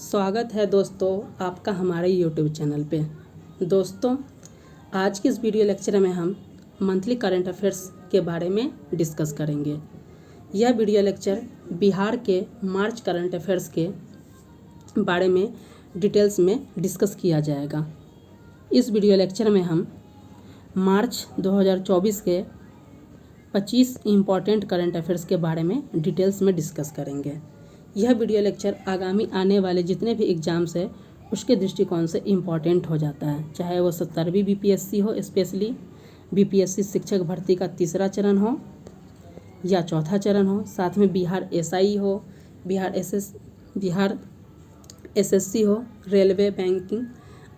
स्वागत है दोस्तों आपका हमारे YouTube चैनल पे। दोस्तों आज के इस वीडियो लेक्चर में हम मंथली करंट अफेयर्स के बारे में डिस्कस करेंगे। यह वीडियो लेक्चर बिहार के मार्च करंट अफेयर्स के बारे में डिटेल्स में डिस्कस किया जाएगा। इस वीडियो लेक्चर में हम मार्च 2024 के 25 इम्पॉर्टेंट करंट अफेयर्स के बारे में डिटेल्स में डिस्कस करेंगे। यह वीडियो लेक्चर आगामी आने वाले जितने भी एग्ज़ाम्स है उसके दृष्टिकोण से इम्पॉर्टेंट हो जाता है, चाहे वो 70वीं बीपीएससी हो, स्पेशली बीपीएससी शिक्षक भर्ती का तीसरा चरण हो या चौथा चरण हो, साथ में बिहार एसआई हो, बिहार एसएससी हो, रेलवे, बैंकिंग,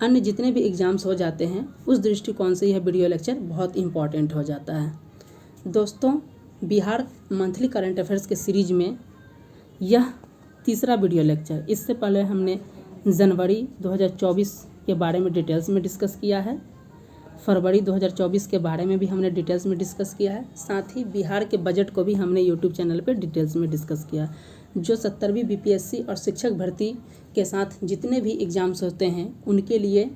अन्य जितने भी एग्ज़ाम्स हो जाते हैं उस दृष्टिकोण से यह वीडियो लेक्चर बहुत इम्पॉर्टेंट हो जाता है। दोस्तों बिहार मंथली करंट अफेयर्स के सीरीज में यह तीसरा वीडियो लेक्चर, इससे पहले हमने जनवरी 2024 के बारे में डिटेल्स में डिस्कस किया है, फरवरी 2024 के बारे में भी हमने डिटेल्स में डिस्कस किया है, साथ ही बिहार के बजट को भी हमने यूट्यूब चैनल पर डिटेल्स में डिस्कस किया है। जो 70वीं बीपीएससी और शिक्षक भर्ती के साथ जितने भी एग्ज़ाम्स होते हैं उनके लिए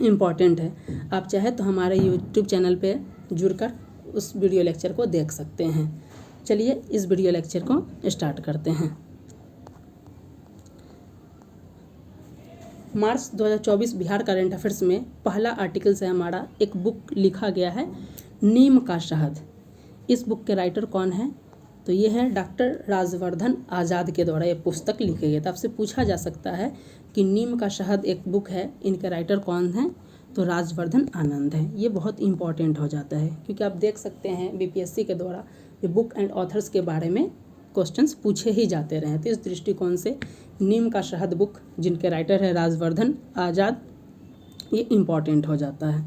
इम्पॉर्टेंट है। आप चाहे तो हमारे यूट्यूब चैनल पर जुड़कर उस वीडियो लेक्चर को देख सकते हैं। चलिए इस वीडियो लेक्चर को स्टार्ट करते हैं। मार्च 2024 बिहार करंट अफेयर्स में पहला आर्टिकल से हमारा एक बुक लिखा गया है, नीम का शहद। इस बुक के राइटर कौन है? तो ये है डॉक्टर राजवर्धन आज़ाद के द्वारा ये पुस्तक लिखी गई। तो आपसे पूछा जा सकता है कि नीम का शहद एक बुक है, इनके राइटर कौन हैं? तो राजवर्धन आनंद है। ये बहुत इंपॉर्टेंट हो जाता है क्योंकि आप देख सकते हैं बीपीएससी के द्वारा ये बुक एंड ऑथर्स के बारे में क्वेश्चंस पूछे ही जाते रहे। तो इस दृष्टिकोण से नीम का शहद बुक जिनके राइटर है राजवर्धन आज़ाद, ये इम्पॉर्टेंट हो जाता है।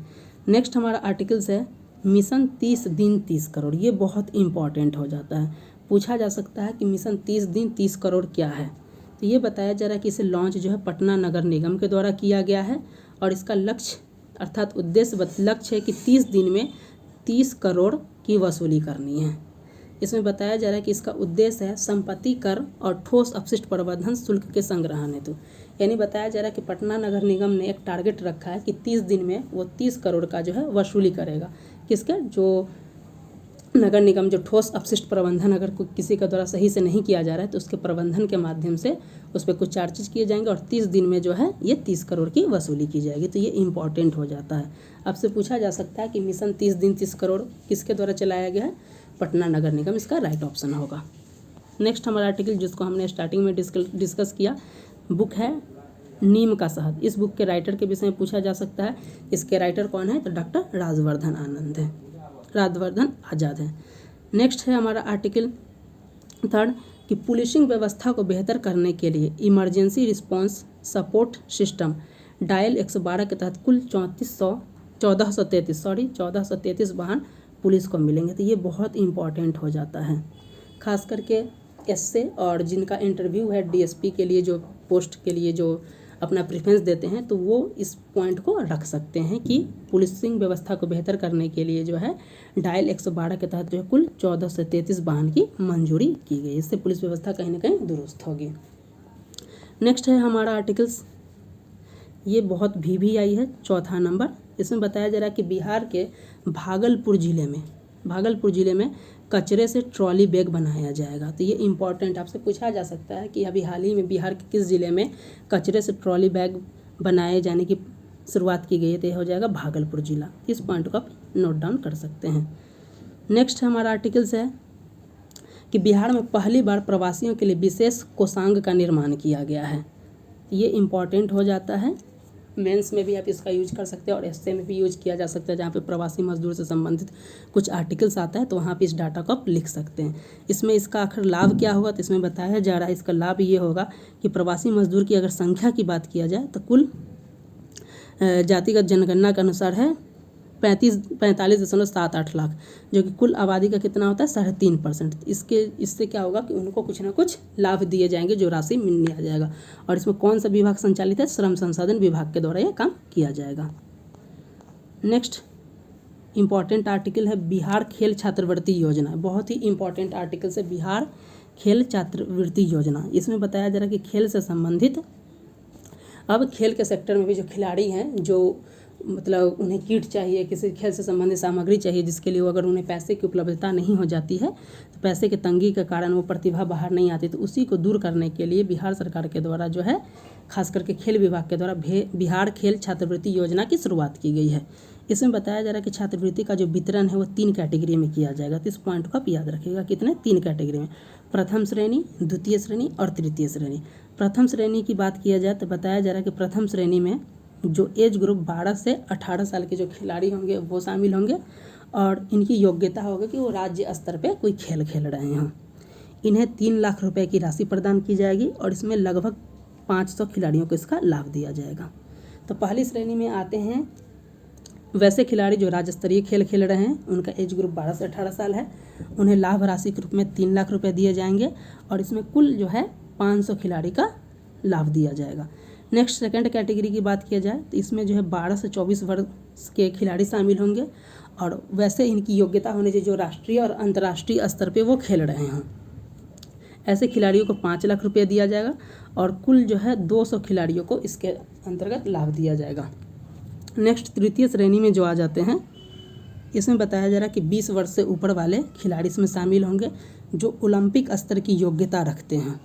नेक्स्ट हमारा आर्टिकल्स है मिशन 30 दिन 30 करोड़। ये बहुत इम्पॉर्टेंट हो जाता है। पूछा जा सकता है कि मिशन 30 दिन 30 करोड़ क्या है? तो ये बताया जा रहा है कि इसे लॉन्च जो है पटना नगर निगम के द्वारा किया गया है और इसका लक्ष्य अर्थात लक्ष्य है कि 30 दिन में 30 करोड़ की वसूली करनी है। इसमें बताया जा रहा है कि इसका उद्देश्य है संपत्ति कर और ठोस अपशिष्ट प्रबंधन शुल्क के संग्रहण हेतु। यानी बताया जा रहा है कि पटना नगर निगम ने एक टारगेट रखा है कि 30 दिन में वो 30 करोड़ का जो है वसूली करेगा। किसका? जो नगर निगम जो ठोस अपशिष्ट प्रबंधन अगर किसी के द्वारा सही से नहीं किया जा रहा है तो उसके प्रबंधन के माध्यम से उस पर कुछ चार्जेस किए जाएंगे और 30 दिन में जो है ये 30 करोड़ की वसूली की जाएगी। तो ये इम्पॉर्टेंट हो जाता है। आपसे पूछा जा सकता है कि मिशन 30 दिन 30 करोड़ किसके द्वारा चलाया गया है? पटना नगर निगम इसका राइट ऑप्शन होगा। नेक्स्ट हमारा आर्टिकल जिसको हमने स्टार्टिंग में डिस्कस किया, बुक है नीम का शहद। इस बुक के राइटर के विषय में पूछा जा सकता है। इसके राइटर कौन है? तो डॉक्टर राजवर्धन आनंद है, राजवर्धन आज़ाद है। नेक्स्ट है हमारा आर्टिकल थर्ड कि पुलिसिंग व्यवस्था को बेहतर करने के लिए emergency response support system dial 112 के तहत कुल 1433 वाहन पुलिस को मिलेंगे। तो ये बहुत इंपॉर्टेंट हो जाता है, खास करके एसए और जिनका इंटरव्यू है डीएसपी के लिए, जो पोस्ट के लिए जो अपना प्रेफरेंस देते हैं, तो वो इस पॉइंट को रख सकते हैं कि पुलिसिंग व्यवस्था को बेहतर करने के लिए जो है डायल 112 के तहत जो है कुल 1433 वाहन की मंजूरी की गई। इससे पुलिस व्यवस्था कहीं ना कहीं दुरुस्त होगी। नेक्स्ट है हमारा आर्टिकल्स, ये बहुत VVI है, चौथा नंबर। इसमें बताया जा रहा है कि बिहार के भागलपुर ज़िले में कचरे से ट्रॉली बैग बनाया जाएगा। तो ये इम्पॉर्टेंट आपसे पूछा जा सकता है कि अभी हाल ही में बिहार के किस ज़िले में कचरे से ट्रॉली बैग बनाए जाने की शुरुआत की गई है? तो ये हो जाएगा भागलपुर ज़िला। इस पॉइंट को आप नोट डाउन कर सकते हैं। नेक्स्ट हमारा आर्टिकल्स है कि बिहार में पहली बार प्रवासियों के लिए विशेष कोषांग का निर्माण किया गया है। ये इम्पॉर्टेंट हो जाता है। मेंस में भी आप इसका यूज कर सकते हैं और एसए में भी यूज किया जा सकता है। जहाँ पे प्रवासी मजदूर से संबंधित कुछ आर्टिकल्स आता है तो वहाँ पे इस डाटा को आप लिख सकते हैं। इसमें इसका आखिर लाभ क्या होगा? तो इसमें बताया जा रहा है इसका लाभ ये होगा कि प्रवासी मजदूर की अगर संख्या की बात किया जाए तो कुल जातिगत जनगणना के अनुसार है 45.78 लाख, जो कि कुल आबादी का कितना होता है? 3.5%। इससे क्या होगा कि उनको कुछ ना कुछ लाभ दिए जाएंगे, जो राशि मिलने आ जाएगा। और इसमें कौन सा विभाग संचालित है? श्रम संसाधन विभाग के द्वारा यह काम किया जाएगा। नेक्स्ट इम्पॉर्टेंट आर्टिकल है बिहार खेल छात्रवृत्ति योजना। बहुत ही इंपॉर्टेंट आर्टिकल है बिहार खेल छात्रवृत्ति योजना। इसमें बताया जा रहा है कि खेल से संबंधित, अब खेल के सेक्टर में भी जो खिलाड़ी हैं, जो मतलब उन्हें किट चाहिए, किसी खेल से संबंधित सामग्री चाहिए, जिसके लिए वो अगर उन्हें पैसे की उपलब्धता नहीं हो जाती है, तो पैसे की तंगी के कारण वो प्रतिभा बाहर नहीं आती, तो उसी को दूर करने के लिए बिहार सरकार के द्वारा जो है, खास करके खेल विभाग के द्वारा बिहार खेल छात्रवृत्ति योजना की शुरुआत की गई है। इसमें बताया जा रहा है कि छात्रवृत्ति का जो वितरण है वो 3 कैटेगरी में किया जाएगा। तो इस पॉइंट को आप याद रखिएगा, कितने? 3 कैटेगरी में, प्रथम श्रेणी, द्वितीय श्रेणी और तृतीय श्रेणी। प्रथम श्रेणी की बात किया जाए तो बताया जा रहा है कि प्रथम श्रेणी में जो एज ग्रुप 12 से 18 साल के जो खिलाड़ी होंगे वो शामिल होंगे, और इनकी योग्यता होगी कि वो राज्य स्तर पे कोई खेल खेल रहे हों। इन्हें 3 लाख रुपए की राशि प्रदान की जाएगी और इसमें लगभग 500 खिलाड़ियों को इसका लाभ दिया जाएगा। तो पहली श्रेणी में आते हैं वैसे खिलाड़ी जो राज्य स्तरीय खेल खेल रहे हैं, उनका एज ग्रुप 12 से 18 साल है, उन्हें लाभ राशि के रूप में 3 लाख रुपए दिए जाएंगे और इसमें कुल जो है 500 खिलाड़ी का लाभ दिया जाएगा। नेक्स्ट सेकंड कैटेगरी की बात किया जाए तो इसमें जो है 12 से 24 वर्ष के खिलाड़ी शामिल होंगे और वैसे इनकी योग्यता होनी चाहिए जो राष्ट्रीय और अंतर्राष्ट्रीय स्तर पे वो खेल रहे हों। ऐसे खिलाड़ियों को 5 लाख रुपये दिया जाएगा और कुल जो है 200 खिलाड़ियों को इसके अंतर्गत लाभ दिया जाएगा। नेक्स्ट तृतीय श्रेणी में जो आ जाते हैं, इसमें बताया जा रहा है कि 20 वर्ष से ऊपर वाले खिलाड़ी इसमें शामिल होंगे जो ओलंपिक स्तर की योग्यता रखते हैं,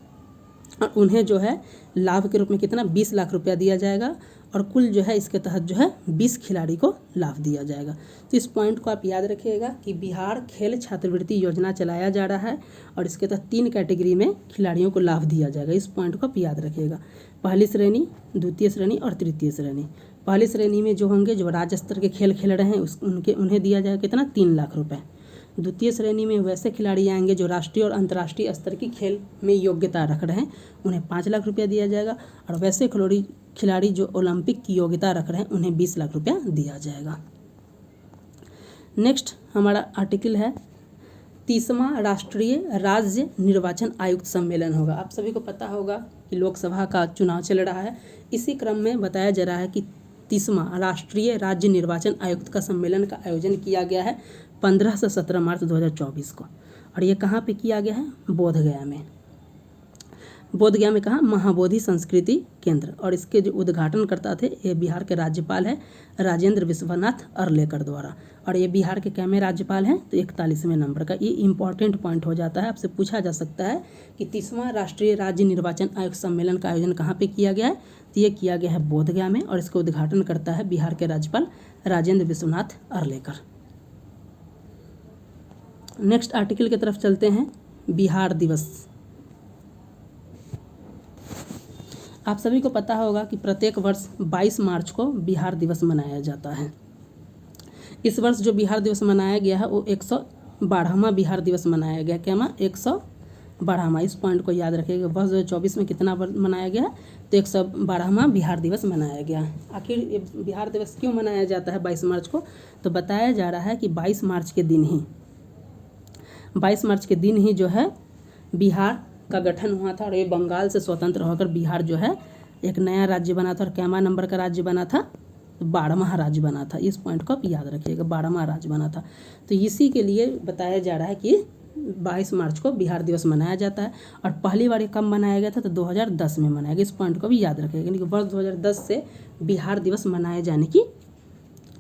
और उन्हें जो है लाभ के रूप में कितना? 20 लाख रुपया दिया जाएगा और कुल जो है इसके तहत जो है 20 खिलाड़ी को लाभ दिया जाएगा। तो इस पॉइंट को आप याद रखिएगा कि बिहार खेल छात्रवृत्ति योजना चलाया जा रहा है और इसके तहत 3 कैटेगरी में खिलाड़ियों को लाभ दिया जाएगा। इस पॉइंट को आप याद रखिएगा, पहली श्रेणी, द्वितीय श्रेणी और तृतीय श्रेणी। पहली श्रेणी में जो होंगे जो राज्य स्तर के खेल खेल रहे हैं उन्हें दिया जाएगा कितना? 3 लाख रुपये। द्वितीय श्रेणी में वैसे खिलाड़ी आएंगे जो राष्ट्रीय और अंतर्राष्ट्रीय स्तर की खेल में योग्यता रख रहे हैं, उन्हें 5 लाख रुपया दिया जाएगा, और वैसे खिलाड़ी जो ओलंपिक की योग्यता रख रहे हैं उन्हें 20 लाख रुपया दिया जाएगा। नेक्स्ट हमारा आर्टिकल है 30वां राष्ट्रीय राज्य निर्वाचन आयुक्त सम्मेलन होगा। आप सभी को पता होगा कि लोकसभा का चुनाव चल रहा है, इसी क्रम में बताया जा रहा है कि 30वां राष्ट्रीय राज्य निर्वाचन आयुक्त का सम्मेलन का आयोजन किया गया है 15 से 17 मार्च 2024 को, और ये कहाँ पे किया गया है? बोधगया में। बोधगया में कहाँ? महाबोधि संस्कृति केंद्र, और इसके जो उद्घाटनकर्ता थे ये बिहार के राज्यपाल हैं राजेंद्र विश्वनाथ अर्लेकर द्वारा, और ये बिहार के कैमे राज्यपाल हैं? तो 41वें नंबर का। ये इंपॉर्टेंट पॉइंट हो जाता है, आपसे पूछा जा सकता है कि 30वां राष्ट्रीय राज्य निर्वाचन आयोग सम्मेलन का आयोजन कहाँ पे किया गया है? तो ये किया गया है बोधगया में, और इसका उद्घाटन करता है बिहार के राज्यपाल राजेंद्र विश्वनाथ अर्लेकर। नेक्स्ट आर्टिकल की तरफ चलते हैं, बिहार दिवस। आप सभी को पता होगा कि प्रत्येक वर्ष 22 मार्च को बिहार दिवस मनाया जाता है। इस वर्ष जो बिहार दिवस मनाया गया है वो 112वां बिहार दिवस मनाया गया। क्या? 112वां। इस पॉइंट को याद रखिएगा। वर्ष 2024 में कितना मनाया गया? तो 112वां बिहार दिवस मनाया गया। आखिर ये बिहार दिवस क्यों मनाया जाता है 22 मार्च को? तो बताया जा रहा है कि 22 मार्च के दिन ही जो है बिहार का गठन हुआ था, और ये बंगाल से स्वतंत्र होकर बिहार जो है एक नया राज्य बना था, और कैमा नंबर का राज्य बना था? 12वां राज्य बना था। इस पॉइंट को आप याद रखिएगा, 12वां राज्य बना था। तो इसी के लिए बताया जा रहा है कि 22 मार्च को बिहार दिवस मनाया जाता है, और पहली बार ये कब मनाया गया था? तो 2010 में मनाया गया। इस पॉइंट को भी याद रखिएगा, यानी कि वर्ष 2010 से बिहार दिवस मनाए जाने की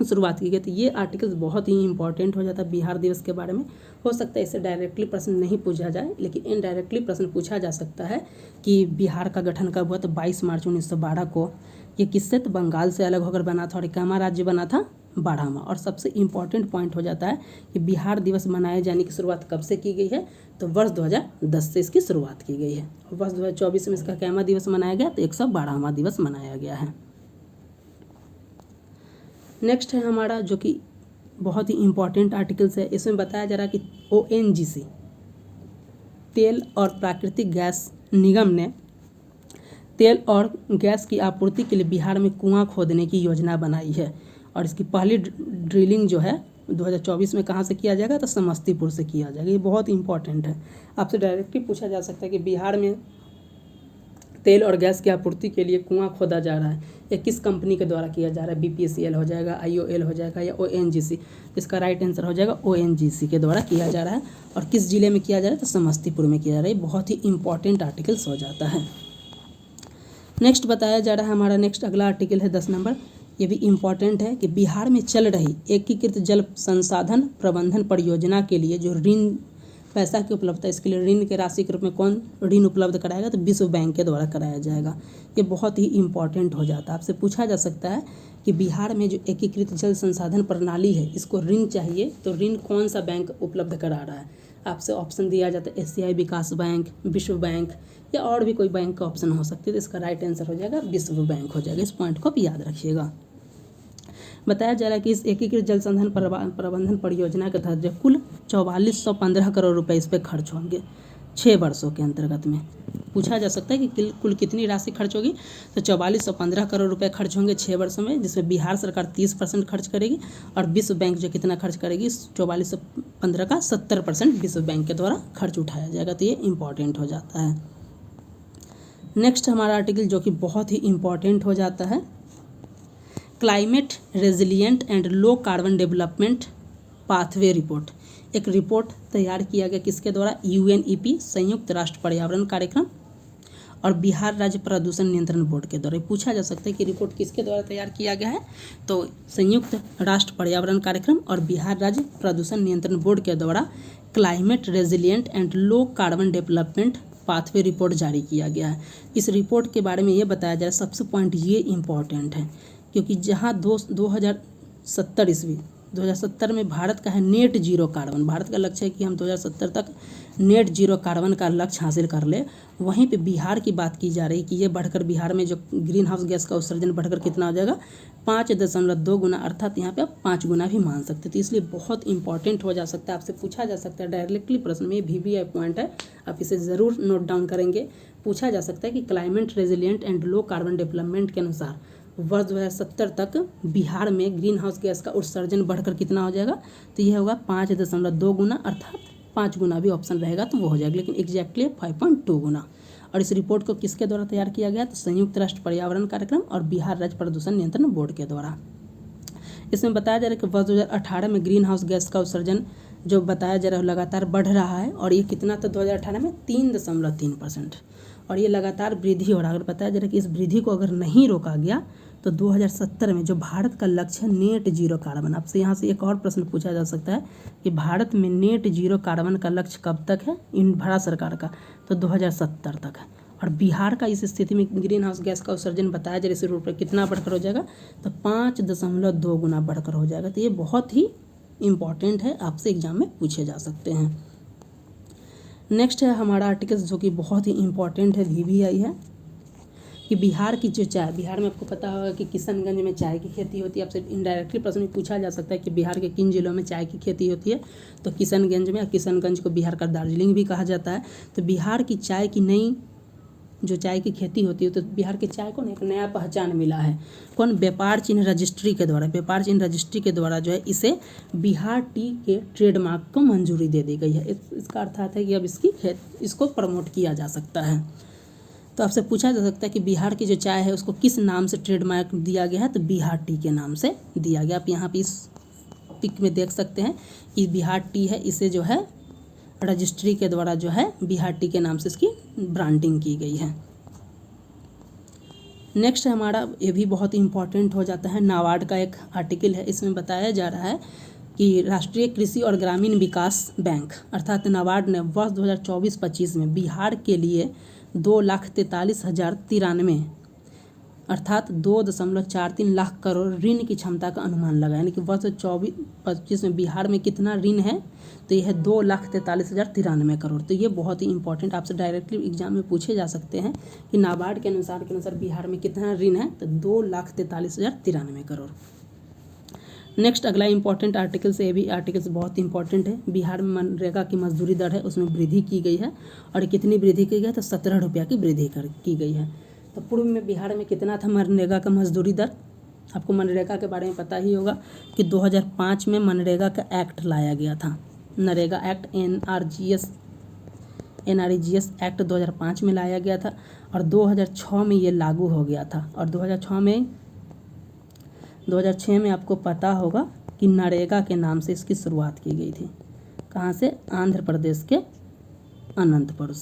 शुरुआत की गई। तो ये आर्टिकल्स बहुत ही इंपॉर्टेंट हो जाता है बिहार दिवस के बारे में। हो सकता है इसे डायरेक्टली प्रश्न नहीं पूछा जाए, लेकिन इनडायरेक्टली प्रश्न पूछा जा सकता है कि बिहार का गठन कब हुआ? तो 22 मार्च 1912 को। ये किससे? तो बंगाल से अलग होकर बना था, और कैमा राज्य बना था? 12वां। और सबसे इम्पॉर्टेंट पॉइंट हो जाता है कि बिहार दिवस मनाए जाने की शुरुआत कब से की गई है? तो वर्ष 2010 से इसकी शुरुआत की गई है। वर्ष 2024 में इसका कैमा दिवस मनाया गया, तो 112वां दिवस मनाया गया है। नेक्स्ट है हमारा जो कि बहुत ही इम्पॉर्टेंट आर्टिकल्स है। इसमें बताया जा रहा है कि ONGC तेल और प्राकृतिक गैस निगम ने तेल और गैस की आपूर्ति के लिए बिहार में कुआं खोदने की योजना बनाई है, और इसकी पहली ड्रिलिंग जो है 2024 में कहाँ से किया जाएगा? तो समस्तीपुर से किया जाएगा। ये बहुत इंपॉर्टेंट है, आपसे डायरेक्टली पूछा जा सकता है कि बिहार में तेल और गैस की आपूर्ति के लिए कुआं खोदा जा रहा है, ये किस कंपनी के द्वारा किया जा रहा है? BPCL हो जाएगा, IOL हो जाएगा या ONGC? इसका राइट आंसर हो जाएगा ONGC के द्वारा किया जा रहा है। और किस जिले में किया जा रहा है? तो समस्तीपुर में किया जा रहा है। बहुत ही इंपॉर्टेंट आर्टिकल्स हो जाता है। नेक्स्ट बताया जा रहा है हमारा नेक्स्ट अगला आर्टिकल है 10 नंबर, ये भी इम्पॉर्टेंट है कि बिहार में चल रही एकीकृत जल संसाधन प्रबंधन परियोजना के लिए जो ऋण पैसा की उपलब्धता, इसके लिए ऋण के राशि के रूप में कौन ऋण उपलब्ध कराएगा? तो विश्व बैंक के द्वारा कराया जाएगा। ये बहुत ही इंपॉर्टेंट हो जाता है। आपसे पूछा जा सकता है कि बिहार में जो एकीकृत जल संसाधन प्रणाली है, इसको ऋण चाहिए तो ऋण कौन सा बैंक उपलब्ध करा रहा है? आपसे ऑप्शन दिया जाता है एशियाई विकास बैंक, विश्व बैंक या और भी कोई बैंक का ऑप्शन हो सकती है। तो इसका राइट आंसर हो जाएगा विश्व बैंक हो जाएगा। इस पॉइंट को भी याद रखिएगा। बताया जा रहा है कि इस एकीकृत जल संसाधन प्रबंधन परियोजना के तहत जो कुल 4415 करोड़ रुपए इस पर खर्च होंगे 6 वर्षों के अंतर्गत में। पूछा जा सकता है कि कुल कितनी राशि खर्च होगी? तो 4415 करोड़ रुपए खर्च होंगे 6 वर्षों में, जिसमें बिहार सरकार 30% खर्च करेगी और विश्व बैंक जो कितना खर्च करेगी? 4415 का 70% विश्व बैंक के द्वारा खर्च उठाया जाएगा। तो ये इंपॉर्टेंट हो जाता है। नेक्स्ट हमारा आर्टिकल जो कि बहुत ही इंपॉर्टेंट हो जाता है, climate resilient and low carbon development pathway report. एक रिपोर्ट तैयार किया गया किसके द्वारा? UNEP संयुक्त राष्ट्र पर्यावरण कार्यक्रम और बिहार राज्य प्रदूषण नियंत्रण बोर्ड के द्वारा। पूछा जा सकता है कि रिपोर्ट किसके द्वारा तैयार किया गया है? तो संयुक्त राष्ट्र पर्यावरण कार्यक्रम और बिहार राज्य प्रदूषण नियंत्रण बोर्ड के द्वारा climate resilient and low carbon development pathway report जारी किया गया है। इस रिपोर्ट के बारे में ये बताया जा रहा है, सबसे पॉइंट ये इम्पॉर्टेंट है क्योंकि जहाँ 2070 में भारत का है नेट जीरो कार्बन, भारत का लक्ष्य है कि हम 2070 तक नेट जीरो कार्बन का लक्ष्य हासिल कर ले। वहीं पे बिहार की बात की जा रही है कि ये बढ़कर बिहार में जो ग्रीन हाउस गैस का उत्सर्जन बढ़कर कितना हो जाएगा? 5.2 गुना, अर्थात यहाँ पे आप 5 गुना भी मान सकते हैं। तो इसलिए बहुत इंपॉर्टेंट हो जा सकता है। आपसे पूछा जा सकता है डायरेक्टली प्रश्न में, VVI पॉइंट है, आप इसे ज़रूर नोट डाउन करेंगे। पूछा जा सकता है कि climate resilient and low carbon development के अनुसार वर्ष 2070 तक बिहार में ग्रीन हाउस गैस का उत्सर्जन बढ़कर कितना हो जाएगा? तो यह होगा 5.2 गुना, अर्थात 5 गुना भी ऑप्शन रहेगा तो वो हो जाएगा, लेकिन एग्जैक्टली 5.2 गुना। और इस रिपोर्ट को किसके द्वारा तैयार किया गया? तो संयुक्त राष्ट्र पर्यावरण कार्यक्रम और बिहार राज्य प्रदूषण नियंत्रण बोर्ड के द्वारा। इसमें बताया जा रहा है कि वर्ष 2018 में ग्रीन हाउस गैस का उत्सर्जन जो बताया जा रहा है लगातार बढ़ रहा है और ये कितना था 2018 में? 3.3%। और ये लगातार वृद्धि हो रहा है। अगर बताया जा रहा है कि इस वृद्धि को अगर नहीं रोका गया तो 2070 में जो भारत का लक्ष्य है नेट जीरो कार्बन, आपसे यहाँ से एक और प्रश्न पूछा जा सकता है कि भारत में नेट जीरो कार्बन का लक्ष्य कब तक है इन भारत सरकार का? तो 2070 तक है। और बिहार का इस स्थिति में ग्रीन हाउस गैस का उत्सर्जन बताया जा रहा है इस रूप में कितना बढ़कर हो जाएगा? तो 5.2 गुना बढ़कर हो जाएगा। तो ये बहुत ही इम्पॉर्टेंट है, आपसे एग्जाम में पूछे जा सकते हैं। नेक्स्ट है हमारा आर्टिकल जो कि बहुत ही इम्पॉर्टेंट है, VVI है कि बिहार की जो चाय, बिहार में आपको पता होगा कि किशनगंज में चाय की खेती होती है। आपसे इनडायरेक्टली प्रश्न में पूछा जा सकता है कि बिहार के किन जिलों में चाय की खेती होती है? तो किशनगंज में, किशनगंज को बिहार का दार्जिलिंग भी कहा जाता है। तो बिहार की चाय की नई जो चाय की खेती होती है, तो बिहार की चाय को एक नया पहचान मिला है। कौन? व्यापार चिन्ह रजिस्ट्री के द्वारा। व्यापार चिन्ह रजिस्ट्री के द्वारा जो है इसे बिहार टी के ट्रेडमार्क को मंजूरी दे दी गई है। इसका अर्थ है कि अब इसको प्रमोट किया जा सकता है। तो आपसे पूछा जा सकता है कि बिहार की जो चाय है उसको किस नाम से ट्रेडमार्क दिया गया है? तो बिहार टी के नाम से दिया गया। आप यहाँ पे इस पिक में देख सकते हैं कि बिहार टी है, इसे जो है रजिस्ट्री के द्वारा जो है बिहार टी के नाम से इसकी ब्रांडिंग की गई है। नेक्स्ट हमारा ये भी बहुत इंपॉर्टेंट हो जाता है, नाबार्ड का एक आर्टिकल है। इसमें बताया जा रहा है कि राष्ट्रीय कृषि और ग्रामीण विकास बैंक अर्थात नाबार्ड ने वर्ष 2024-25 में बिहार के लिए 2,43,093 अर्थात 2.43 लाख करोड़ ऋण की क्षमता का अनुमान लगाया। यानी कि वर्ष 2024-25 में बिहार में कितना ऋण है? तो यह है 2,43,093 करोड़। तो ये बहुत ही इंपॉर्टेंट, आपसे डायरेक्टली एग्जाम में पूछे जा सकते हैं कि नाबार्ड के अनुसार बिहार में कितना ऋण है? तो 2,43,093 करोड़। नेक्स्ट अगला इंपॉर्टेंट आर्टिकल से, ये भी आर्टिकल्स बहुत इंपॉर्टेंट है। बिहार में मनरेगा की मजदूरी दर है उसमें वृद्धि की गई है और कितनी वृद्धि की गई है? तो 17 रुपया की वृद्धि की गई है। तो पूर्व में बिहार में कितना था मनरेगा का मजदूरी दर? आपको मनरेगा के बारे में पता ही होगा कि 2005 में मनरेगा का एक्ट लाया गया था, NREGA act NRGS NREGS act 2005 में लाया गया था और 2006 में ये लागू हो गया था। और 2006 में आपको पता होगा कि नरेगा के नाम से इसकी शुरुआत की गई थी। कहाँ से? आंध्र प्रदेश के अनंतपुर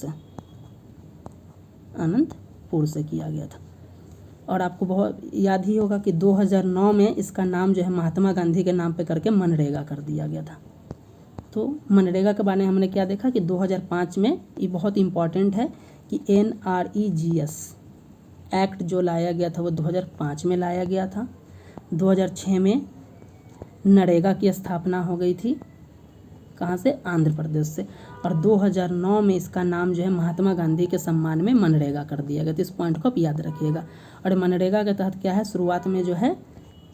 से किया गया था। और आपको बहुत याद ही होगा कि 2009 में इसका नाम जो है महात्मा गांधी के नाम पे करके मनरेगा कर दिया गया था। तो मनरेगा के बारे में हमने क्या देखा कि 2005 में, ये बहुत इम्पॉर्टेंट है कि NREGS एक्ट जो लाया गया था वो 2005 में लाया गया था। 2006 में नरेगा की स्थापना हो गई थी। कहाँ से? आंध्र प्रदेश से। और 2009 में इसका नाम जो है महात्मा गांधी के सम्मान में मनरेगा कर दिया गया। तो इस पॉइंट को आप याद रखिएगा। और मनरेगा के तहत क्या है, शुरुआत में जो है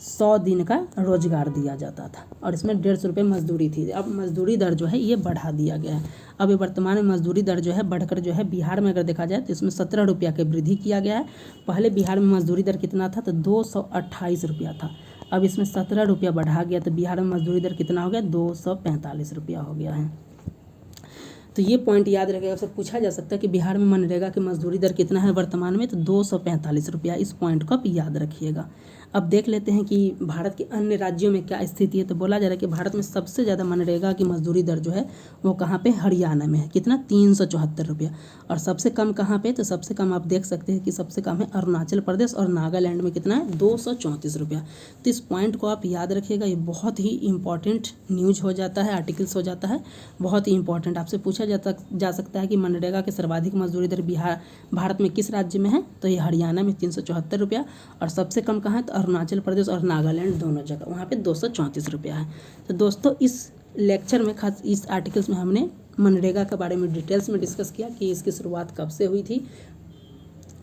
100 दिन का रोजगार दिया जाता था और इसमें 150 रुपये मजदूरी थी। अब मजदूरी दर जो है ये बढ़ा दिया गया है। अब ये वर्तमान में मजदूरी दर जो है बढ़कर जो है बिहार में अगर देखा जाए तो इसमें 17 रुपया की वृद्धि किया गया है। पहले बिहार में मजदूरी दर कितना था? तो 228 रुपया था। अब इसमें 17 रुपया बढ़ा गया तो बिहार में मजदूरी दर कितना हो गया? 245 रुपया हो गया है। तो ये पॉइंट याद रखिएगा। उससे पूछा जा सकता है कि बिहार में मनरेगा की मजदूरी दर कितना है वर्तमान में? तो 245 रुपया। इस पॉइंट को आप याद रखिएगा। अब देख लेते हैं कि भारत के अन्य राज्यों में क्या स्थिति है। तो बोला जा रहा है कि भारत में सबसे ज़्यादा मनरेगा की मजदूरी दर जो है वो कहाँ पे? हरियाणा में है। कितना? 374 रुपया। और सबसे कम कहाँ पे? तो सबसे कम आप देख सकते हैं कि सबसे कम है अरुणाचल प्रदेश और नागालैंड में कितना है? 234 रुपया। तो इस पॉइंट को आप याद रखिएगा। ये बहुत ही इंपॉर्टेंट न्यूज हो जाता है, आर्टिकल्स हो जाता है, बहुत ही इंपॉर्टेंट। आपसे पूछा जा सकता है कि मनरेगा के सर्वाधिक मजदूरी दर भारत में किस राज्य में है? तो ये हरियाणा में 374 रुपया। और सबसे कम कहाँ है? तो अरुणाचल प्रदेश और नागालैंड दोनों जगह, वहाँ पे 234 रुपया है। तो दोस्तों इस लेक्चर में खास इस आर्टिकल्स में हमने मनरेगा के बारे में डिटेल्स में डिस्कस किया कि इसकी शुरुआत कब से हुई थी।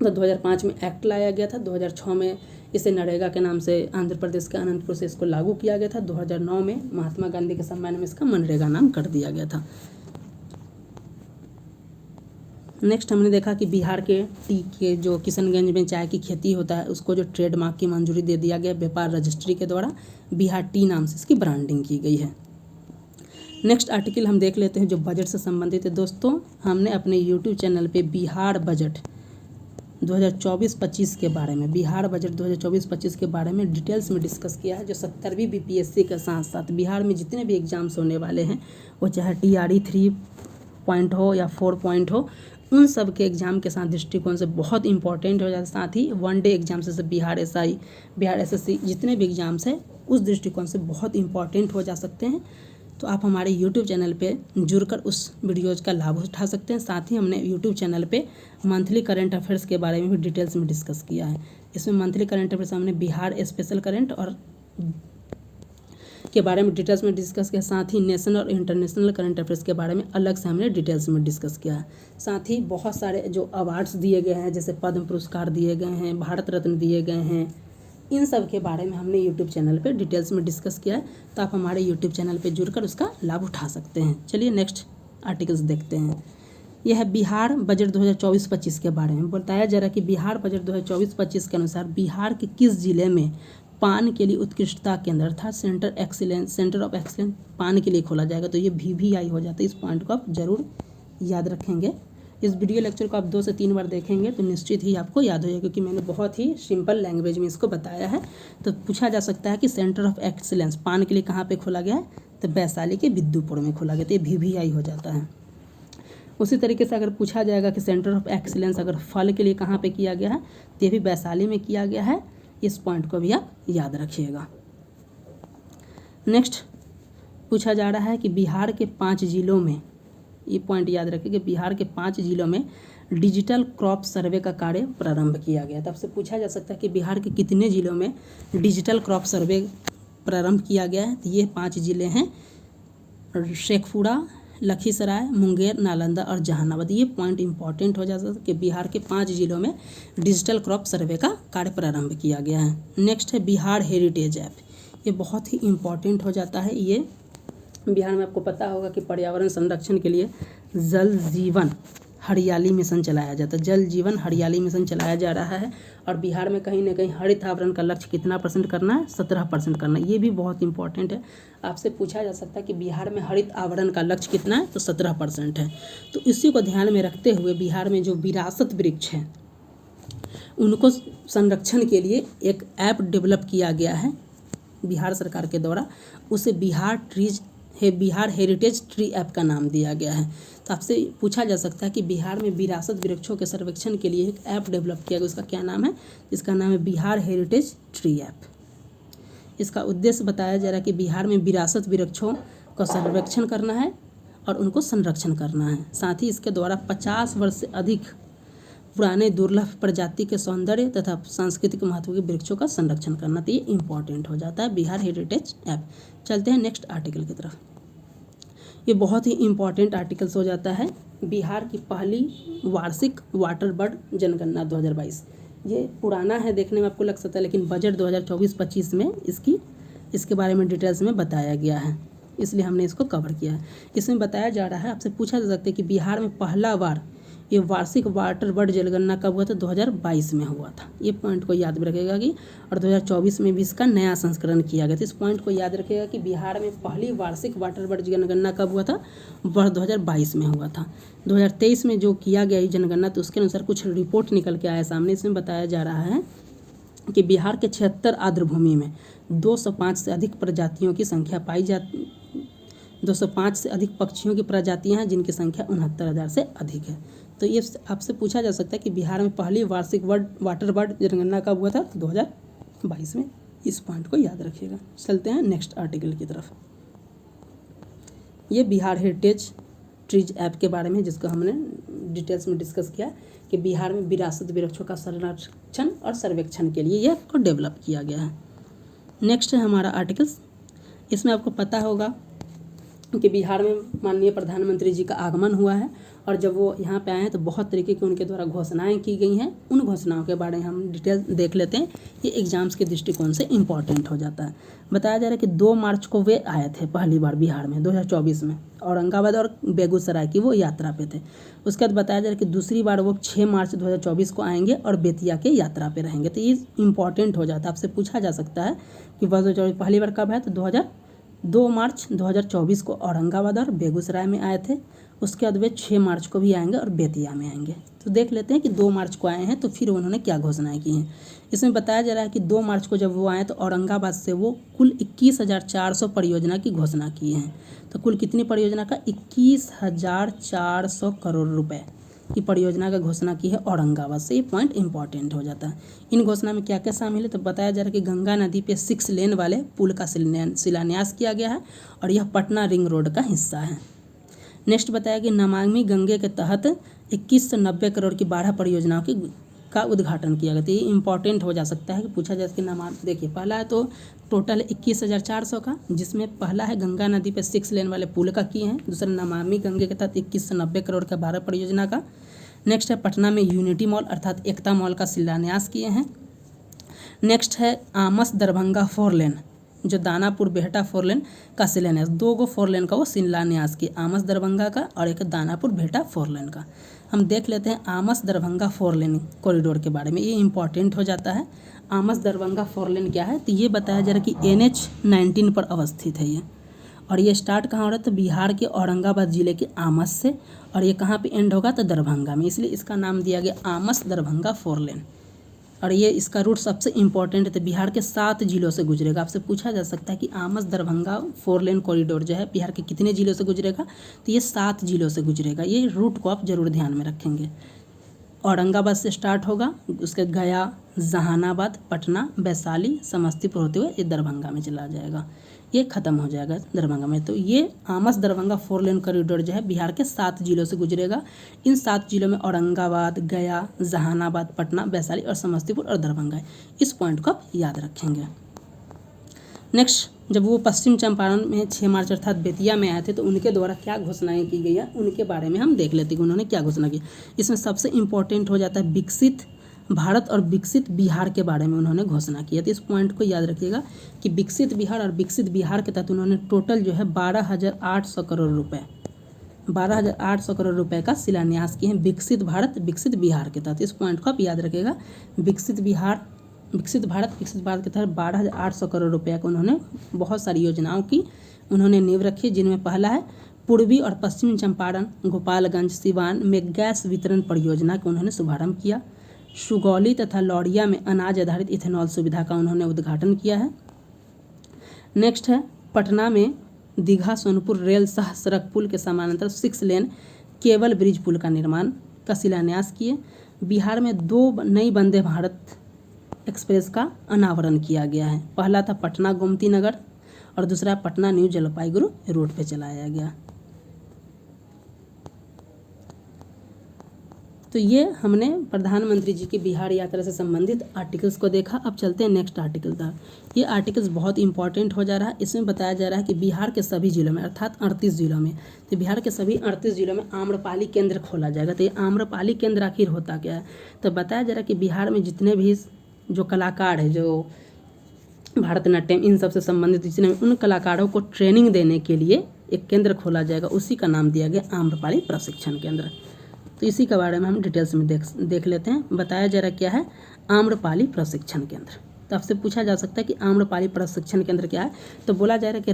तो 2005 में एक्ट लाया गया था। 2006 में इसे नरेगा के नाम से आंध्र प्रदेश के अनंतपुर से इसको लागू किया गया था। 2009 में महात्मा गांधी के सम्मान में इसका मनरेगा नाम कर दिया गया था। नेक्स्ट हमने देखा कि बिहार के टी के जो किशनगंज में चाय की खेती होता है उसको जो ट्रेडमार्क की मंजूरी दे दिया गया व्यापार रजिस्ट्री के द्वारा। बिहार टी नाम से इसकी ब्रांडिंग की गई है। नेक्स्ट आर्टिकल हम देख लेते हैं जो बजट से संबंधित है। दोस्तों हमने अपने यूट्यूब चैनल पे बिहार बजट 2024-25 के बारे में, बिहार बजट 2024-25 के बारे में डिटेल्स में डिस्कस किया है। जो 70वीं BPSC के साथ साथ बिहार में जितने भी एग्जाम्स होने वाले हैं, वो चाहे TRE 3 पॉइंट हो या 4 पॉइंट हो, उन सब के एग्ज़ाम के साथ दृष्टिकोण से बहुत इंपॉर्टेंट हो जाता है। साथ ही वन डे एग्जाम से बिहार SI, बिहार SSC जितने भी एग्ज़ाम्स हैं उस दृष्टिकोण से बहुत इंपॉर्टेंट हो जा सकते हैं। तो आप हमारे यूट्यूब चैनल पे जुड़कर उस वीडियोज़ का लाभ उठा सकते हैं। साथ ही हमने यूट्यूब चैनल पे मंथली करंट अफेयर्स के बारे में भी डिटेल्स में डिस्कस किया है। इसमें मंथली करंट अफेयर्स हमने बिहार स्पेशल करंट और के बारे में डिटेल्स में डिस्कस किया। साथ ही नेशनल और इंटरनेशनल करंट अफेयर्स के बारे में अलग से हमने डिटेल्स में डिस्कस किया है। साथ ही बहुत सारे जो अवार्ड्स दिए गए हैं, जैसे पद्म पुरस्कार दिए गए हैं, भारत रत्न दिए गए हैं, इन सब के बारे में हमने यूट्यूब चैनल पे डिटेल्स में डिस्कस किया है। तो आप हमारे यूट्यूब चैनल पे जुड़कर उसका लाभ उठा सकते हैं। चलिए नेक्स्ट आर्टिकल्स देखते हैं। यह है बिहार बजट 2024-25 के बारे में बताया जा रहा है कि बिहार बजट 2024-25 के अनुसार बिहार के किस जिले में पान के लिए उत्कृष्टता केंद्र अर्थात सेंटर ऑफ एक्सीलेंस पान के लिए खोला जाएगा। तो ये VVI हो जाता है। इस पॉइंट को आप जरूर याद रखेंगे। इस वीडियो लेक्चर को आप 2 से 3 बार देखेंगे तो निश्चित ही आपको याद हो जाएगा, क्योंकि मैंने बहुत ही सिंपल लैंग्वेज में इसको बताया है। तो पूछा जा सकता है कि सेंटर ऑफ एक्सीलेंस पान के लिए कहाँ पे खोला गया है? तो वैशाली के विद्युपुर में खोला गया। तो ये VVI हो जाता है। उसी तरीके से अगर पूछा जाएगा कि सेंटर ऑफ एक्सीलेंस अगर फल के लिए कहाँ पे किया गया है, तो ये भी वैशाली में किया गया है। इस पॉइंट को भी आप याद रखिएगा। नेक्स्ट पूछा जा रहा है कि बिहार के 5 जिलों में, ये पॉइंट याद रखिए कि बिहार के 5 जिलों में डिजिटल क्रॉप सर्वे का कार्य प्रारंभ किया गया। तब से पूछा जा सकता है कि बिहार के कितने जिलों में डिजिटल क्रॉप सर्वे प्रारंभ किया गया है। तो ये 5 जिले हैं, शेखपुरा, लखीसराय, मुंगेर, नालंदा और जहानाबाद। ये पॉइंट इंपॉर्टेंट हो जाता है कि बिहार के 5 जिलों में डिजिटल क्रॉप सर्वे का कार्य प्रारंभ किया गया है। नेक्स्ट है बिहार हेरिटेज ऐप। ये बहुत ही इंपॉर्टेंट हो जाता है। ये बिहार में आपको पता होगा कि पर्यावरण संरक्षण के लिए जल जीवन हरियाली मिशन चलाया जाता है, जल जीवन हरियाली मिशन चलाया जा रहा है। और बिहार में कहीं ना कहीं हरित आवरण का लक्ष्य कितना % करना है, 17% करना है। ये भी बहुत इंपॉर्टेंट है, आपसे पूछा जा सकता है कि बिहार में हरित आवरण का लक्ष्य कितना है, तो 17% है। तो इसी को ध्यान में रखते हुए बिहार में जो विरासत वृक्ष हैं उनको संरक्षण के लिए एक ऐप डेवलप किया गया है बिहार सरकार के द्वारा, उसे बिहार हेरिटेज ट्री ऐप का नाम दिया गया है। तो आपसे पूछा जा सकता है कि बिहार में विरासत वृक्षों के सर्वेक्षण के लिए एक ऐप डेवलप किया गया, उसका क्या नाम है, इसका नाम है बिहार हेरिटेज ट्री ऐप। इसका उद्देश्य बताया जा रहा है कि बिहार में विरासत वृक्षों का सर्वेक्षण करना है और उनको संरक्षण करना है। साथ ही इसके द्वारा 50 वर्ष से अधिक पुराने दुर्लभ प्रजाति के सौंदर्य तथा सांस्कृतिक महत्व के वृक्षों का संरक्षण करना। तो ये इंपॉर्टेंट हो जाता है बिहार हेरिटेज ऐप। चलते हैं नेक्स्ट आर्टिकल की तरफ। ये बहुत ही इंपॉर्टेंट आर्टिकल्स हो जाता है, बिहार की पहली वार्षिक वाटर बर्ड जनगणना 2022। ये पुराना है, देखने में आपको लग सकता है, लेकिन बजट 2024-25 में इसके बारे में डिटेल्स में बताया गया है, इसलिए हमने इसको कवर किया है। इसमें बताया जा रहा है, आपसे पूछा जा सकता है कि बिहार में पहला बार ये वार्षिक वाटर बर्ड जनगणना कब हुआ था, 2022 में हुआ था। ये पॉइंट को याद रखेगा कि और 2024 में भी इसका नया संस्करण किया गया था। इस पॉइंट को याद रखेगा कि बिहार में पहली वार्षिक वाटर बर्ड जनगणना कब हुआ था, 2022 में हुआ था। 2023 में जो किया गया ये जनगणना, तो उसके अनुसार कुछ रिपोर्ट निकल के आया सामने। इसमें बताया जा रहा है कि बिहार के 76 आर्द्रभूमि में 205 से अधिक प्रजातियों की संख्या पाई जाती, 205 से अधिक पक्षियों की प्रजातियां हैं जिनकी संख्या 69,000 से अधिक है। तो ये आपसे पूछा जा सकता है कि बिहार में पहली वार्षिक वाटर बर्ड जनगणना कब हुआ था, 2022 में। इस पॉइंट को याद रखिएगा। चलते हैं नेक्स्ट आर्टिकल की तरफ। ये बिहार हेरिटेज ट्रीज ऐप के बारे में, जिसको हमने डिटेल्स में डिस्कस किया कि बिहार में विरासत वृक्षों का संरक्षण और सर्वेक्षण के लिए ये ऐप को डेवलप किया गया है। नेक्स्ट है हमारा आर्टिकल्स। इसमें आपको पता होगा कि बिहार में माननीय प्रधानमंत्री जी का आगमन हुआ है, और जब वो यहाँ पे आए हैं तो बहुत तरीके की उनके द्वारा घोषणाएं की गई हैं। उन घोषणाओं के बारे में हम डिटेल देख लेते हैं, ये एग्जाम्स के दृष्टिकोण से इम्पॉर्टेंट हो जाता है। बताया जा रहा है कि 2 मार्च को वे आए थे पहली बार बिहार में 2024 में, औरंगाबाद और बेगूसराय की वो यात्रा पे थे। उसके बाद बताया जा रहा है कि दूसरी बार वो 6 मार्च 2024 को आएंगे और बेतिया के यात्रा पे रहेंगे। तो ये इंपॉर्टेंट हो जाता है, आपसे पूछा जा सकता है कि 2024 पहली बार कब है, तो 2 मार्च 2024 को औरंगाबाद और बेगूसराय में आए थे। उसके बाद वे 6 मार्च को भी आएंगे और बेतिया में आएंगे। तो देख लेते हैं कि 2 मार्च को आए हैं तो फिर उन्होंने क्या घोषणाएं की हैं। इसमें बताया जा रहा है कि 2 मार्च को जब वो आए तो औरंगाबाद से वो कुल 21,400 परियोजना की घोषणा की हैं। तो कुल कितनी परियोजना का, 21,400 करोड़ रुपए की परियोजना का घोषणा की है औरंगाबाद से। ये पॉइंट इंपॉर्टेंट हो जाता है। इन घोषणा में क्या क्या शामिल है, तो बताया जा रहा है कि गंगा नदी पे 6 लेन वाले पुल का शिलान्यास किया गया है और यह पटना रिंग रोड का हिस्सा है। नेक्स्ट बताया कि नमामि गंगे के तहत 2190 करोड़ की 12 परियोजनाओं का उद्घाटन किया गया। तो ये इंपॉर्टेंट हो जा सकता है कि पूछा जाए कि देखिए, पहला है तो टोटल 21,400 का, जिसमें पहला है गंगा नदी पे 6 लेन वाले पुल का किए हैं। दूसरा नमामि गंगे के तहत 2190 करोड़ का 12 परियोजना का। नेक्स्ट है पटना में यूनिटी मॉल अर्थात एकता मॉल का शिलान्यास किए हैं। नेक्स्ट है आमस दरभंगा 4 लेन, जो दानापुर बेहटा 4 लेन का शिलान्यास, 2 4 लेन का वो शिलान्यास किए, आमस दरभंगा का और एक दानापुर बेहटा 4 लेन का। हम देख लेते हैं आमस दरभंगा 4 लेन कॉरिडोर के बारे में, ये इंपॉर्टेंट हो जाता है। आमस दरभंगा 4 लेन क्या है, तो ये बताया जा रहा है कि NH-19 पर अवस्थित है ये, और ये स्टार्ट कहाँ हो रहा है, तो बिहार के औरंगाबाद जिले के आमस से, और ये कहाँ पे एंड होगा, तो दरभंगा में, इसलिए इसका नाम दिया गया आमस दरभंगा 4 लेन। और ये इसका रूट सबसे इंपॉर्टेंट है, तो बिहार के 7 जिलों से गुजरेगा। आपसे पूछा जा सकता है कि आमस दरभंगा 4 लेन कॉरिडोर जो है बिहार के कितने जिलों से गुजरेगा, तो ये 7 जिलों से गुजरेगा। ये रूट को आप जरूर ध्यान में रखेंगे। औरंगाबाद से स्टार्ट होगा, उसके गया, जहानाबाद, पटना, वैशाली, समस्तीपुर होते हुए ये दरभंगा में चला जाएगा, ये खत्म हो जाएगा दरभंगा में। तो ये आमस दरभंगा 4 लेन कॉरिडोर जो है बिहार के 7 जिलों से गुजरेगा। इन 7 जिलों में औरंगाबाद, गया, जहानाबाद, पटना, वैशाली और समस्तीपुर और दरभंगा है। इस पॉइंट को आप याद रखेंगे। नेक्स्ट, जब वो पश्चिम चंपारण में 6 मार्च अर्थात बेतिया में आए थे तो उनके द्वारा क्या घोषणाएं की गई है, उनके बारे में हम देख लेते हैं कि उन्होंने क्या घोषणा की। इसमें सबसे इंपॉर्टेंट हो जाता है विकसित भारत और विकसित बिहार के बारे में उन्होंने घोषणा की है। तो इस पॉइंट को याद रखिएगा कि विकसित बिहार और विकसित बिहार के तहत उन्होंने टोटल जो है 12,800 करोड़ रुपए 12,800 करोड़ रुपए का शिलान्यास किए हैं विकसित भारत विकसित बिहार के तहत। इस पॉइंट को आप याद रखिएगा, विकसित भारत के तहत 12,800 करोड़ रुपये का उन्होंने बहुत सारी योजनाओं की उन्होंने नींव रखी, जिनमें पहला है पूर्वी और पश्चिमी चंपारण, गोपालगंज, सिवान में गैस वितरण परियोजना का उन्होंने शुभारंभ किया। सुगौली तथा लौरिया में अनाज आधारित इथेनॉल सुविधा का उन्होंने उद्घाटन किया है। नेक्स्ट है पटना में दीघा सोनपुर रेल सह सड़क पुल के समानांतर 6 लेन केबल ब्रिज पुल का निर्माण का शिलान्यास किए। बिहार में 2 नई वंदे भारत एक्सप्रेस का अनावरण किया गया है। पहला था पटना गोमती नगर और दूसरा पटना न्यू जलपाईगुड़ी रोड पे चलाया गया। तो ये हमने प्रधानमंत्री जी की बिहार यात्रा से संबंधित आर्टिकल्स को देखा। अब चलते हैं नेक्स्ट आर्टिकल तक। ये आर्टिकल्स बहुत इंपॉर्टेंट हो जा रहा है। इसमें बताया जा रहा है कि बिहार के सभी जिलों में अर्थात 38 जिलों में, तो बिहार के सभी 38 जिलों में आम्रपाली केंद्र खोला जाएगा। तो ये आम्रपाली केंद्र आखिर होता क्या है? तो बताया जा रहा है कि बिहार में जितने भी जो कलाकार है, जो भारतनाट्यम इन सब से संबंधित जितने उन कलाकारों को ट्रेनिंग देने के लिए एक केंद्र खोला जाएगा, उसी का नाम दिया गया आम्रपाली प्रशिक्षण केंद्र। तो इसी के बारे में हम डिटेल्स में देख लेते हैं। बताया जा रहा क्या है? आम्रपाली प्रशिक्षण केंद्र। तो आपसे पूछा जा सकता है कि आम्रपाली प्रशिक्षण केंद्र क्या है? तो बोला जा रहा है कि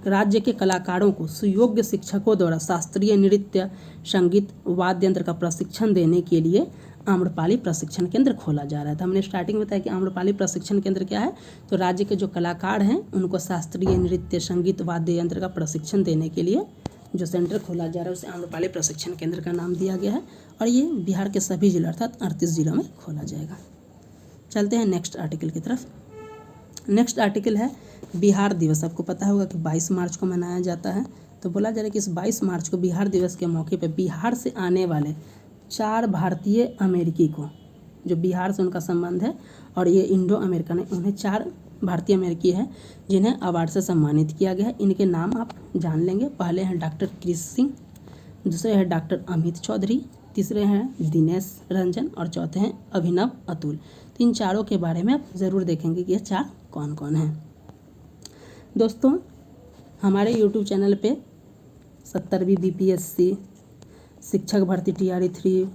राज्य के कलाकारों को सुयोग्य शिक्षकों द्वारा शास्त्रीय नृत्य, संगीत, वाद्य यंत्र का प्रशिक्षण देने के लिए आम्रपाली प्रशिक्षण केंद्र खोला जा रहा है। तो हमने स्टार्टिंग में बताया कि आम्रपाली प्रशिक्षण केंद्र क्या है? तो राज्य के जो कलाकार हैं उनको शास्त्रीय नृत्य, संगीत, वाद्य यंत्र का प्रशिक्षण देने के लिए जो सेंटर खोला जा रहा है उसे आम्रपाली प्रशिक्षण केंद्र का नाम दिया गया है और ये बिहार के सभी जिलों अर्थात 38 जिलों में खोला जाएगा। चलते हैं नेक्स्ट आर्टिकल की तरफ। नेक्स्ट आर्टिकल है बिहार दिवस। आपको पता होगा कि 22 मार्च को मनाया जाता है। तो बोला जा रहा है कि इस 22 मार्च को बिहार दिवस के मौके पर बिहार से आने वाले 4 भारतीय अमेरिकी को, जो बिहार से उनका संबंध है और ये इंडो अमेरिकन है, उन्हें 4 भारतीय अमेरिकी है जिन्हें अवार्ड से सम्मानित किया गया है। इनके नाम आप जान लेंगे। पहले हैं डॉक्टर क्रिश सिंह, दूसरे हैं डॉक्टर अमित चौधरी, तीसरे हैं दिनेश रंजन और चौथे हैं अभिनव अतुल। तो इन चारों के बारे में आप ज़रूर देखेंगे कि ये 4 कौन कौन हैं। दोस्तों, हमारे यूट्यूब चैनल पे 70वीं BPSC, शिक्षक भर्ती TRE 3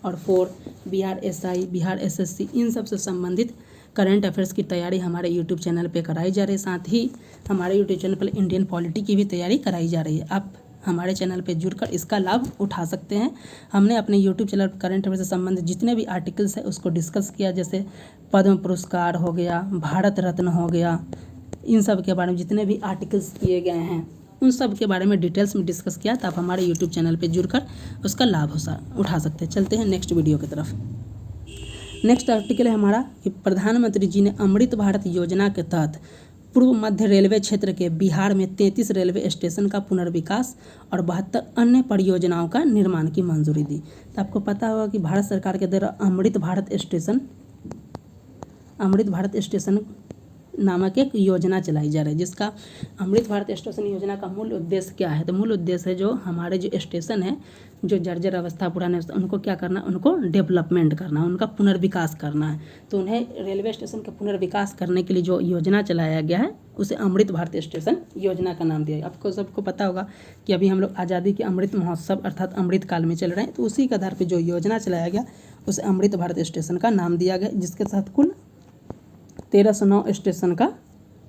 और 4, बिहार SI, बिहार SSC, इन सब से संबंधित करंट अफेयर्स की तैयारी हमारे यूट्यूब चैनल पे कराई जा रही है। साथ ही हमारे यूट्यूब चैनल पर इंडियन पॉलिटी की भी तैयारी कराई जा रही है। आप हमारे चैनल पे जुड़कर इसका लाभ उठा सकते हैं। हमने अपने यूट्यूब चैनल पर करंट अफेयर से संबंधित जितने भी आर्टिकल्स हैं उसको डिस्कस किया, जैसे पद्म पुरस्कार हो गया, भारत रत्न हो गया, इन सब के बारे में जितने भी आर्टिकल्स किए गए हैं उन सब के बारे में डिटेल्स में डिस्कस किया। तो आप हमारे यूट्यूब चैनल पर जुड़कर उसका लाभ उठा सकते हैं। चलते हैं नेक्स्ट वीडियो की तरफ। नेक्स्ट आर्टिकल है हमारा कि प्रधानमंत्री जी ने अमृत भारत योजना के तहत पूर्व मध्य रेलवे क्षेत्र के बिहार में 33 रेलवे स्टेशन का पुनर्विकास और 72 अन्य परियोजनाओं का निर्माण की मंजूरी दी। तो आपको पता होगा कि भारत सरकार के द्वारा अमृत भारत स्टेशन नामक एक योजना चलाई जा रही है, जिसका अमृत भारत स्टेशन योजना का मूल उद्देश्य क्या है? तो मूल उद्देश्य है जो हमारे जो स्टेशन है, जो जर्जर अवस्था पुराने अवस्था, उनको क्या करना, उनको डेवलपमेंट करना, उनका पुनर्विकास करना है। तो उन्हें रेलवे स्टेशन का पुनर्विकास करने के लिए जो योजना चलाया गया है उसे अमृत भारत स्टेशन योजना का नाम दिया गया। आपको सबको पता होगा कि अभी हम लोग आज़ादी के अमृत महोत्सव अर्थात अमृत काल में चल रहे हैं। तो उसी के आधार पर जो योजना चलाया गया उसे अमृत भारत स्टेशन का नाम दिया गया, जिसके तहत कुल 1309 स्टेशन का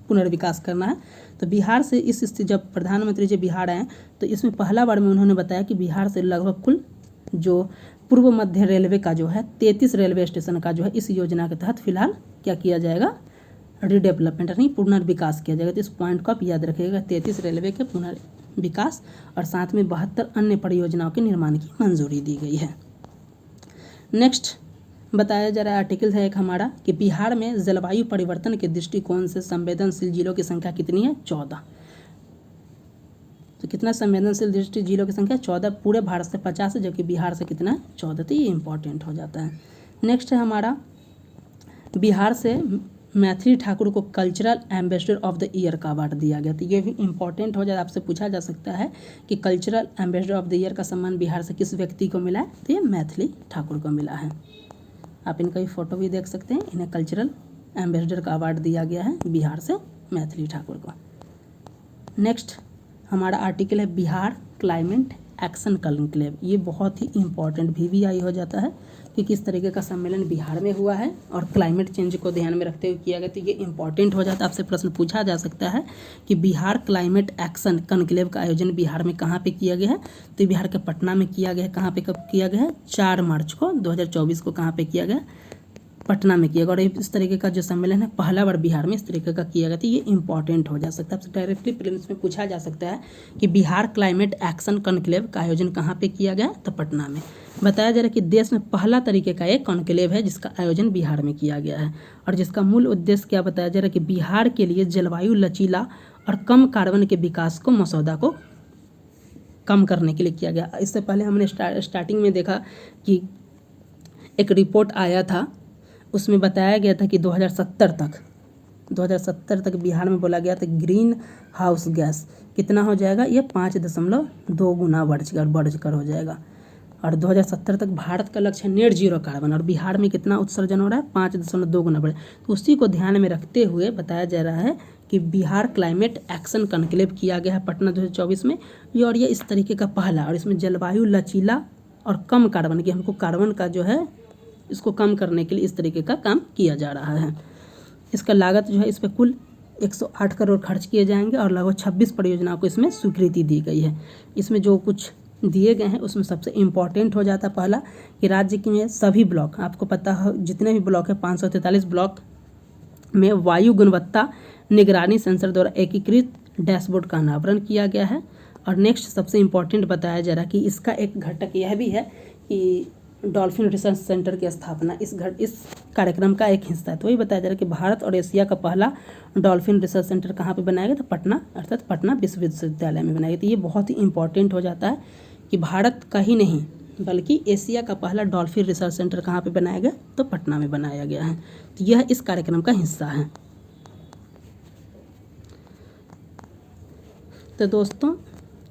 पुनर्विकास करना है। तो बिहार से इस स्थिति जब प्रधानमंत्री जी बिहार आए तो इसमें पहला बार में उन्होंने बताया कि बिहार से लगभग कुल जो पूर्व मध्य रेलवे का जो है 33 रेलवे स्टेशन का जो है इस योजना के तहत फिलहाल क्या किया जाएगा, रीडेवलपमेंट यानी पुनर्विकास किया जाएगा। तो इस पॉइंट को आप याद रखिएगा, 33 रेलवे के पुनर्विकास और साथ में 72 अन्य परियोजनाओं के निर्माण की मंजूरी दी गई है। नेक्स्ट बताया जा रहा है आर्टिकल है एक हमारा कि बिहार में जलवायु परिवर्तन के दृष्टिकोण से संवेदनशील जिलों की संख्या कितनी है? 14। तो कितना संवेदनशील दृष्टि जिलों की संख्या? 14। पूरे भारत से 50 है, जबकि बिहार से कितना है? 14। तो ये इंपॉर्टेंट हो जाता है। नेक्स्ट है हमारा बिहार से मैथिली ठाकुर को cultural ambassador of the year का अवार्ड दिया गया। तो ये भी इंपॉर्टेंट हो जाए, आपसे पूछा जा सकता है कि cultural ambassador of the year का सम्मान बिहार से किस व्यक्ति को मिला है? तो ये मैथिली ठाकुर को मिला है। आप इनका भी फोटो भी देख सकते हैं। इन्हें कल्चरल एम्बेसडर का अवार्ड दिया गया है बिहार से मैथिली ठाकुर को। नेक्स्ट हमारा आर्टिकल है बिहार क्लाइमेट एक्शन कॉन्क्लेव। ये बहुत ही इम्पॉर्टेंट VVI हो जाता है कि किस तरीके का सम्मेलन बिहार में हुआ है और क्लाइमेट चेंज को ध्यान में रखते हुए किया गया, तो ये इंपॉर्टेंट हो जाता है। आपसे प्रश्न पूछा जा सकता है कि बिहार क्लाइमेट एक्शन कॉन्क्लेव का आयोजन बिहार में कहाँ पे किया गया है, तो बिहार के पटना में किया गया है। कहाँ पे कब किया गया है? 4 मार्च को 2024 को कहाँ पे किया गया? पटना में किया गया। और इस तरीके का जो सम्मेलन है पहला बार बिहार में इस तरीके का किया गया, तो ये इंपॉर्टेंट हो जा सकता है। आपसे डायरेक्टली प्रीलिम्स में पूछा जा सकता है कि बिहार क्लाइमेट एक्शन कॉन्क्लेव का आयोजन कहाँ पे किया गया, तो पटना में। बताया जा रहा है कि देश में पहला तरीके का एक कॉन्क्लेव है जिसका आयोजन बिहार में किया गया है और जिसका मूल उद्देश्य क्या बताया जा रहा है कि बिहार के लिए जलवायु लचीला और कम कार्बन के विकास को मसौदा को कम करने के लिए किया गया। इससे पहले हमने स्टार्टिंग में देखा कि एक रिपोर्ट आया था, उसमें बताया गया था कि 2070 तक बिहार में बोला गया था ग्रीन हाउस गैस कितना हो जाएगा, ये 5.2 गुना बढ़कर हो जाएगा। और 2070 तक भारत का लक्ष्य है नेट जीरो कार्बन, और बिहार में कितना उत्सर्जन हो रहा है? 5.2 गुना बढ़े। तो उसी को ध्यान में रखते हुए बताया जा रहा है कि बिहार क्लाइमेट एक्शन कॉन्क्लेव किया गया है पटना 2024 में। और ये इस तरीके का पहला, और इसमें जलवायु लचीला और कम कार्बन की, हमको कार्बन का जो है इसको कम करने के लिए इस तरीके का काम किया जा रहा है। इसका लागत जो है इस पर कुल 108 करोड़ खर्च किए जाएंगे और लगभग 26 परियोजनाओं को इसमें स्वीकृति दी गई है। इसमें जो कुछ दिए गए हैं उसमें सबसे इम्पॉर्टेंट हो जाता है पहला कि राज्य के सभी ब्लॉक, आपको पता हो जितने भी ब्लॉक है 543 ब्लॉक में वायु गुणवत्ता निगरानी सेंसर द्वारा एकीकृत डैशबोर्ड का अनावरण किया गया है। और नेक्स्ट सबसे इम्पॉर्टेंट बताया जा रहा है कि इसका एक घटक यह भी है कि डॉल्फिन रिसर्च सेंटर की स्थापना इस कार्यक्रम का एक हिस्सा है। तो वही बताया जा रहा है कि भारत और एशिया का पहला डॉल्फिन रिसर्च सेंटर कहाँ पे बनाया गया, तो पटना, अर्थात पटना विश्वविद्यालय में बनाया गया। तो ये बहुत ही इंपॉर्टेंट हो जाता है कि भारत का ही नहीं बल्कि एशिया का पहला डॉल्फिन रिसर्च सेंटर कहाँ पे बनाया गया, तो पटना में बनाया गया है। तो यह इस कार्यक्रम का हिस्सा है। तो दोस्तों,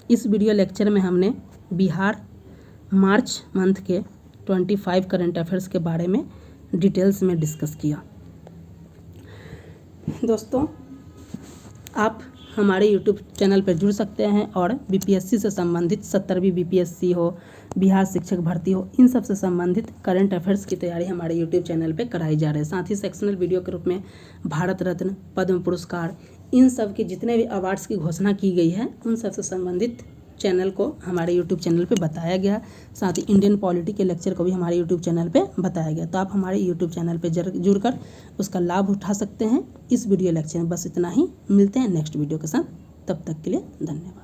इस वीडियो लेक्चर में हमने बिहार मार्च मंथ के 25 करंट अफेयर्स के बारे में डिटेल्स में डिस्कस किया। दोस्तों, आप हमारे YouTube चैनल पर जुड़ सकते हैं और BPSC से संबंधित 70वीं BPSC हो, बिहार शिक्षक भर्ती हो, इन सब से संबंधित करंट अफेयर्स की तैयारी हमारे YouTube चैनल पे कराई जा रही है। साथ ही सेक्शनल वीडियो के रूप में भारत रत्न, पद्म पुरस्कार, इन सब के जितने भी अवार्ड्स की घोषणा की गई है उन सब से संबंधित चैनल को हमारे YouTube चैनल पे बताया गया। साथ ही इंडियन पॉलिटी के लेक्चर को भी हमारे YouTube चैनल पे बताया गया। तो आप हमारे YouTube चैनल पे जुड़कर उसका लाभ उठा सकते हैं। इस वीडियो लेक्चर में बस इतना ही। मिलते हैं नेक्स्ट वीडियो के साथ, तब तक के लिए धन्यवाद।